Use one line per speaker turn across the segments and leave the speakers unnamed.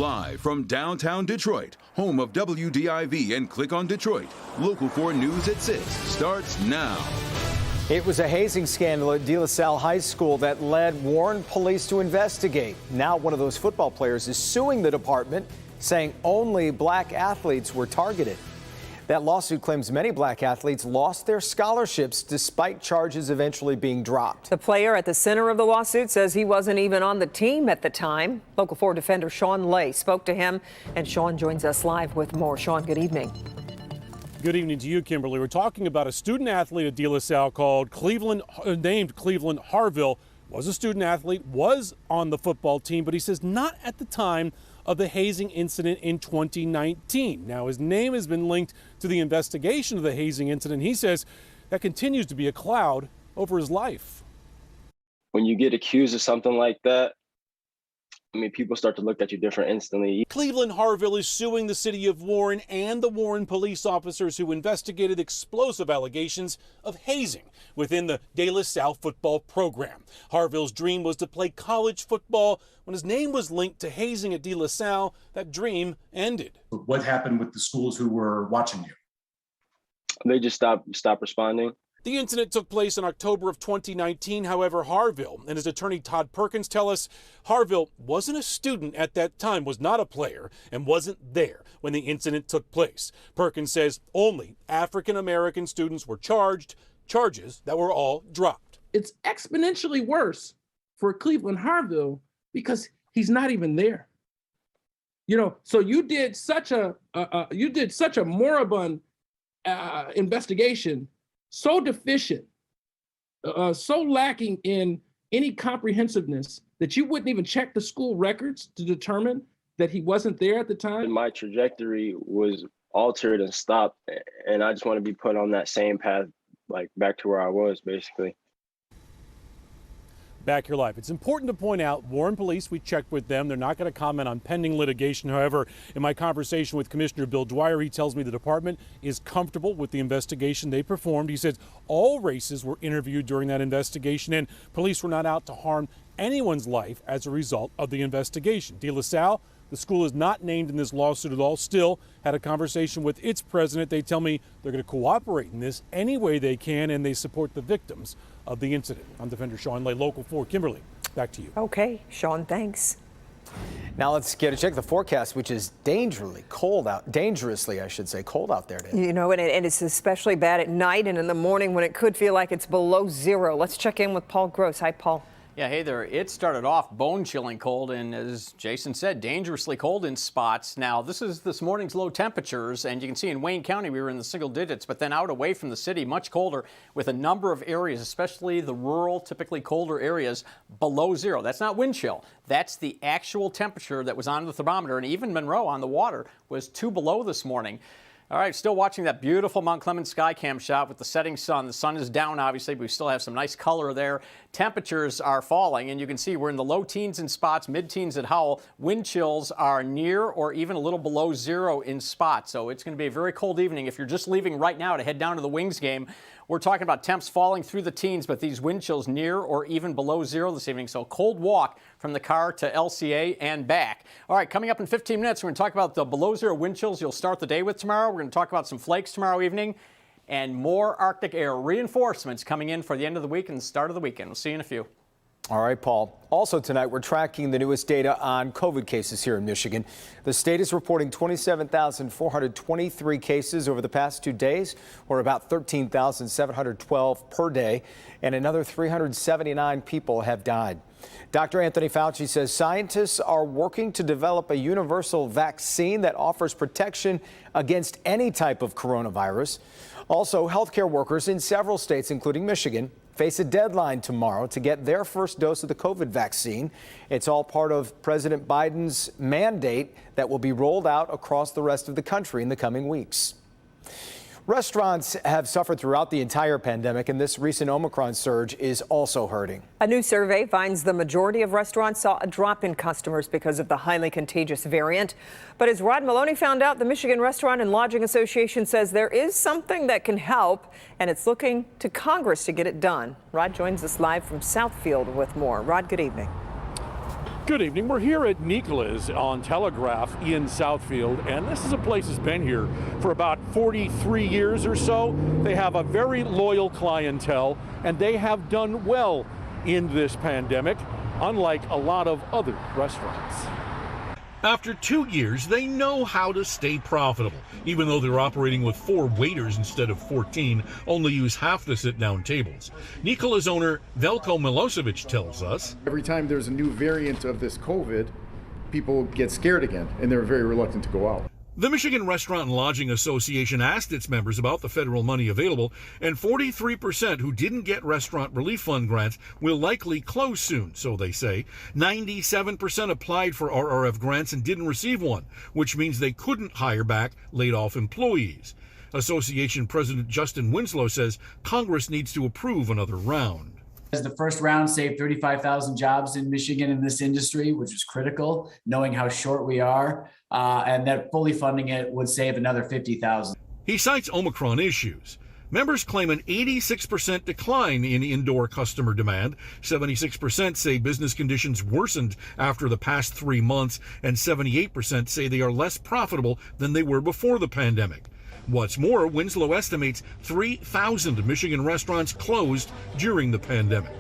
Live from downtown Detroit, home of WDIV and Click on Detroit, Local 4 News at 6 starts now.
It was a hazing scandal at De La Salle High School that led Warren police to investigate. Now one of those football players is suing the department, saying only black athletes were targeted. That lawsuit claims many black athletes lost their scholarships despite charges eventually being dropped.
The player at the center of the lawsuit says he wasn't even on the team at the time. Local 4 defender Sean Lay spoke to him, and Sean joins us live with more. Sean, good evening.
Good evening to you, Kimberly. We're talking about a student athlete at De La Salle named Cleveland Harvill. Was a student athlete, was on the football team, but he says not at the time of the hazing incident in 2019. Now, his name has been linked to the investigation of the hazing incident. He says that continues to be a cloud over his life.
When you get accused of something like that, I mean, people start to look at you different instantly.
Cleveland Harvill is suing the city of Warren and the Warren police officers who investigated explosive allegations of hazing within the De La Salle football program. Harvill's dream was to play college football. When his name was linked to hazing at De La Salle, that dream ended.
What happened with the schools who were watching you?
They just stopped responding.
The incident took place in October of 2019. However, Harvill and his attorney Todd Perkins tell us Harvill wasn't a student at that time, was not a player, and wasn't there when the incident took place. Perkins says only African-American students were charged, charges that were all dropped.
It's exponentially worse for Cleveland Harvill because he's not even there. You know, so you did such a moribund investigation, so deficient, so lacking in any comprehensiveness that you wouldn't even check the school records to determine that he wasn't there at the time.
My trajectory was altered and stopped, and I just want to be put on that same path, like back to where I was, basically.
Back Your Life. It's important to point out, Warren Police, we checked with them. They're not going to comment on pending litigation. However, in my conversation with Commissioner Bill Dwyer, he tells me the department is comfortable with the investigation they performed. He says all races were interviewed during that investigation, and police were not out to harm anyone's life as a result of the investigation. De La Salle, the school is not named in this lawsuit at all. Still had a conversation with its president. They tell me they're going to cooperate in this any way they can, and they support the victims of the incident. I'm Defender Sean Lay, Local 4. Kimberly, back to you.
Okay, Sean, thanks.
Now let's get a check the forecast, which is dangerously, I should say, cold out there today.
You know, and it's especially bad at night and in the morning when it could feel like it's below zero. Let's check in with Paul Gross. Hi, Paul.
Yeah, hey there. It started off bone-chilling cold and, as Jason said, dangerously cold in spots. Now, this is this morning's low temperatures, and you can see in Wayne County we were in the single digits, but then out away from the city, much colder with a number of areas, especially the rural, typically colder areas, below zero. That's not wind chill. That's the actual temperature that was on the thermometer, and even Monroe on the water was 2 below this morning. All right, still watching that beautiful Mount Clemens sky cam shot with the setting sun. The sun is down, obviously, but we still have some nice color there. Temperatures are falling, and you can see we're in the low teens in spots, mid-teens at Howell. Wind chills are near or even a little below zero in spots, so it's going to be a very cold evening. If you're just leaving right now to head down to the Wings game, we're talking about temps falling through the teens, but these wind chills near or even below zero this evening. So cold walk from the car to LCA and back. All right, coming up in 15 minutes, we're going to talk about the below zero wind chills you'll start the day with tomorrow. We're going to talk about some flakes tomorrow evening and more Arctic air reinforcements coming in for the end of the week and the start of the weekend. We'll see you in a few.
All right, Paul. Also tonight, we're tracking the newest data on COVID cases here in Michigan. The state is reporting 27,423 cases over the past 2 days, or about 13,712 per day, and another 379 people have died. Dr. Anthony Fauci says scientists are working to develop a universal vaccine that offers protection against any type of coronavirus. Also, healthcare workers in several states, including Michigan, face a deadline tomorrow to get their first dose of the COVID vaccine. It's all part of President Biden's mandate that will be rolled out across the rest of the country in the coming weeks. Restaurants have suffered throughout the entire pandemic, and this recent Omicron surge is also hurting.
A new survey finds the majority of restaurants saw a drop in customers because of the highly contagious variant. But as Rod Maloney found out, the Michigan Restaurant and Lodging Association says there is something that can help, and it's looking to Congress to get it done. Rod joins us live from Southfield with more. Rod, good evening.
Good evening. We're here at Nicola's on Telegraph in Southfield, and this is a place that's been here for about 43 years or so. They have a very loyal clientele, and they have done well in this pandemic, unlike a lot of other restaurants. After 2 years, they know how to stay profitable. Even though they're operating with 4 waiters instead of 14, only use half the sit-down tables. Nicola's owner, Veljko Milosevic, tells us,
every time there's a new variant of this COVID, people get scared again, and they're very reluctant to go out.
The Michigan Restaurant and Lodging Association asked its members about the federal money available, and 43% who didn't get restaurant relief fund grants will likely close soon, so they say. 97% applied for RRF grants and didn't receive one, which means they couldn't hire back laid-off employees. Association President Justin Winslow says Congress needs to approve another round.
The first round saved 35,000 jobs in Michigan in this industry, which is critical, knowing how short we are, and that fully funding it would save another 50,000.
He cites Omicron issues. Members claim an 86% decline in indoor customer demand. 76% say business conditions worsened after the past 3 months, and 78% say they are less profitable than they were before the pandemic. What's more, Winslow estimates 3,000 Michigan restaurants closed during the pandemic.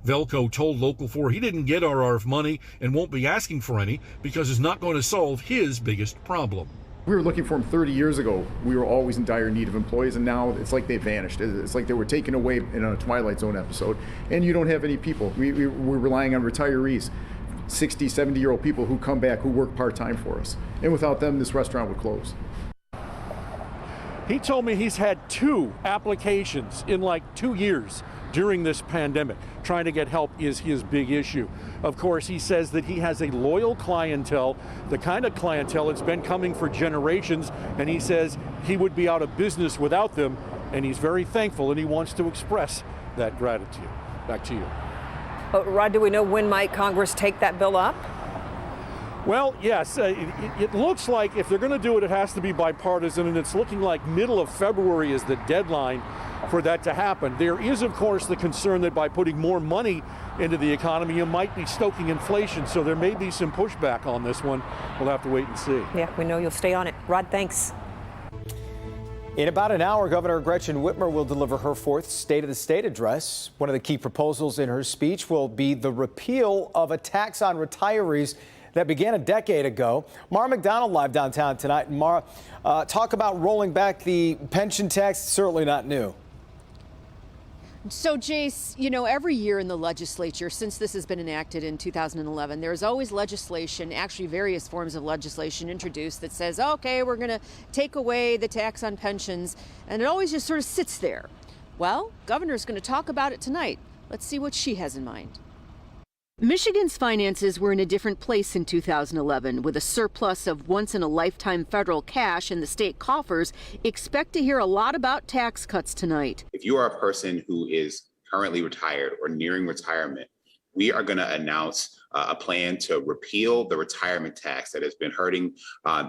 Veljko told Local 4 he didn't get RRF money and won't be asking for any because it's not going to solve his biggest problem.
We were looking for them 30 years ago. We were always in dire need of employees, and now it's like they vanished. It's like they were taken away in a Twilight Zone episode, and you don't have any people. We're relying on retirees, 60, 70-year-old people who come back, who work part-time for us. And without them, this restaurant would close.
He told me he's had 2 applications in like 2 years during this pandemic. Trying to get help is his big issue. Of course, he says that he has a loyal clientele, the kind of clientele that's been coming for generations, and he says he would be out of business without them, and he's very thankful, and he wants to express that gratitude. Back to you.
Rod, do we know when might Congress take that bill up?
Well, yes, it looks like if they're going to do it, it has to be bipartisan, and it's looking like middle of February is the deadline for that to happen. There is, of course, the concern that by putting more money into the economy, you might be stoking inflation, so there may be some pushback on this one. We'll have to wait and see.
Yeah, we know you'll stay on it. Rod, thanks.
In about an hour, Governor Gretchen Whitmer will deliver her 4th State of the State address. One of the key proposals in her speech will be the repeal of a tax on retirees that began a decade ago. Mara McDonald live downtown tonight. And Mara, talk about rolling back the pension tax. Certainly not new.
So, Jace, you know, every year in the legislature, since this has been enacted in 2011, there's always legislation, actually various forms of legislation introduced that says, okay, we're going to take away the tax on pensions. And it always just sort of sits there. Well, Governor's going to talk about it tonight. Let's see what she has in mind. Michigan's finances were in a different place in 2011. With a surplus of once-in-a-lifetime federal cash in the state coffers, expect to hear a lot about tax cuts tonight.
If you are a person who is currently retired or nearing retirement, we are going to announce a plan to repeal the retirement tax that has been hurting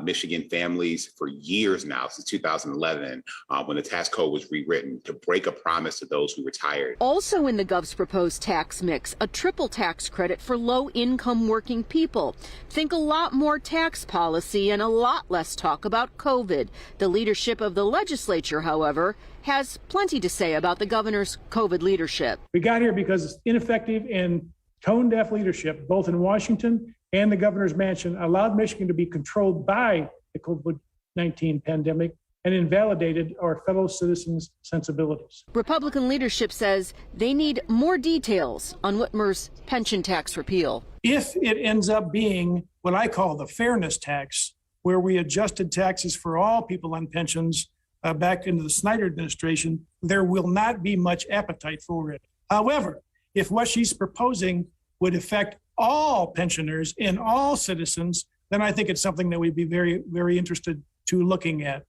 Michigan families for years now, since 2011, when the tax code was rewritten to break a promise to those who retired.
Also in the Gov's proposed tax mix, a triple tax credit for low-income working people. Think a lot more tax policy and a lot less talk about COVID. The leadership of the legislature, however, has plenty to say about the governor's COVID leadership.
We got here because it's ineffective and tone-deaf leadership, both in Washington and the governor's mansion, allowed Michigan to be controlled by the COVID-19 pandemic and invalidated our fellow citizens' sensibilities.
Republican leadership says they need more details on Whitmer's pension tax repeal.
If it ends up being what I call the fairness tax, where we adjusted taxes for all people on pensions back into the Snyder administration, there will not be much appetite for it. However, if what she's proposing would affect all pensioners and all citizens, then I think it's something that we'd be very, very interested to looking at.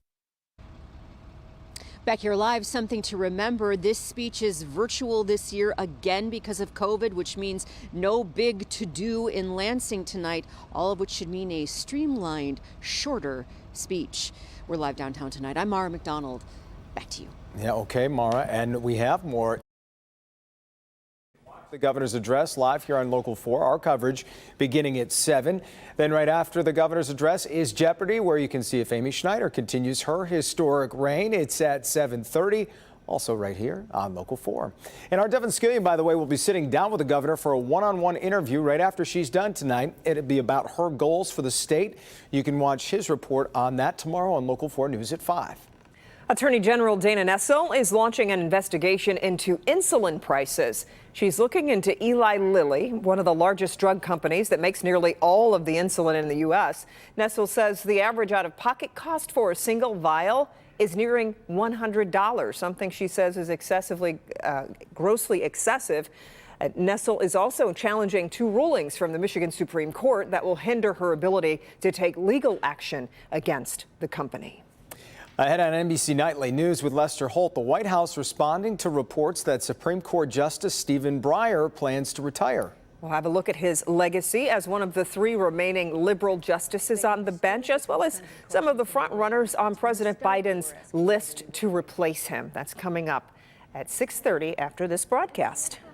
Back here live, something to remember. This speech is virtual this year again because of COVID, which means no big to-do in Lansing tonight, all of which should mean a streamlined, shorter speech. We're live downtown tonight. I'm Mara McDonald. Back to you.
Yeah, okay, Mara, and we have more. The governor's address live here on Local 4. Our coverage beginning at 7. Then right after the governor's address is Jeopardy, where you can see if Amy Schneider continues her historic reign. It's at 7:30. Also right here on Local 4. And our Devin Skillion, by the way, will be sitting down with the governor for a one-on-one interview right after she's done tonight. It'll be about her goals for the state. You can watch his report on that tomorrow on Local 4 News at 5.
Attorney General Dana Nessel is launching an investigation into insulin prices. She's looking into Eli Lilly, one of the largest drug companies that makes nearly all of the insulin in the U.S. Nessel says the average out-of-pocket cost for a single vial is nearing $100, something she says is grossly excessive. Nessel is also challenging 2 rulings from the Michigan Supreme Court that will hinder her ability to take legal action against the company.
Ahead on NBC Nightly News with Lester Holt, the White House responding to reports that Supreme Court Justice Stephen Breyer plans to retire.
We'll have a look at his legacy as one of the 3 remaining liberal justices on the bench, as well as some of the front runners on President Biden's list to replace him. That's coming up at 6:30 after this broadcast.